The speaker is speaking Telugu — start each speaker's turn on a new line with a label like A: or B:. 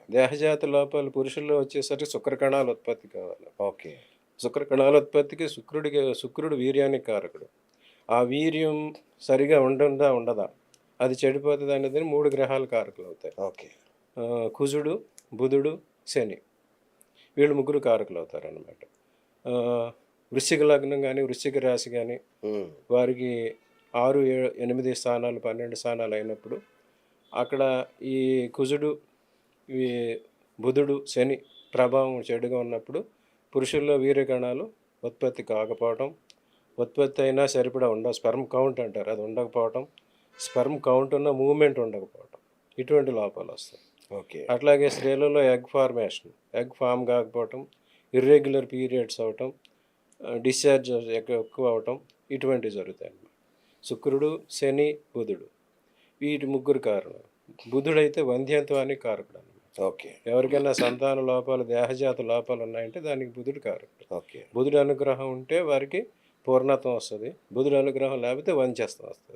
A: దేహజాత లోపాలు పురుషుల్లో వచ్చేసరికి శుక్రకణాల ఉత్పత్తి కావాలి.
B: ఓకే.
A: శుక్రకణాల ఉత్పత్తికి శుక్రుడు వీర్యానికి కారకుడు. ఆ వీర్యం సరిగా ఉంటుందా? ఉండదా? అది చెడిపోతదనేదని 3 గ్రహాలు కారకులవుతాయి.
B: ఓకే.
A: కుజుడు, బుధుడు, శని. వీళ్ళు ముగ్గురు కారకులవుతారనమాట. వృశ్చిక లగ్నం గానీ, వృశ్చిక రాశి గానీ
B: హ్మ్.
A: వారికి 6, 8 స్థానాలు, 12 స్థానాలు అయినప్పుడు అక్కడ ఈ కుజుడు, ఈ బుధుడు, శని ప్రభావం చెడుగా ఉన్నప్పుడు పురుషుల్లో వీర్యకణాలు ఉత్పత్తి కాకపోవటం, ఉత్పత్తి అయినా సరిపడా స్పెర్మ్ కౌంట్ అంటారు. అది ఉండకపోవటం, స్పెర్మ్ కౌంట్ ఉన్న మూవ్‌మెంట్ ఉండకపోవటం. ఇటువంటి లోపాలొస్తాయి.
B: ఓకే.
A: అట్లాగే స్త్రీలలో ఎగ్ ఫార్మేషన్, ఎగ్ ఫార్మ్ కాకపోవటం, ఇర్రెగ్యులర్ పీరియడ్స్ అవ్వటం, డిశ్చార్జ్ ఎక్కువ అవ్వటం ఇటువంటివి జరుగుతాయన్నమాట. శుక్రుడు, శని, బుధుడు వీటి ముగ్గురు కారణం. బుధుడైతే వంధ్యత్వానికి కారకుడన్నమాట.
B: ఓకే.
A: ఎవరికైనా సంతాన లోపాలు, దేహజాత లోపాలు ఉన్నాయంటే దానికి బుధుడు కారకుడు.
B: ఓకే.
A: బుధుడి అనుగ్రహం ఉంటే వారికి పూర్ణత్వం వస్తది. బుధుడి అనుగ్రహం లేకపోతే వంధ్యత్వం వస్తది.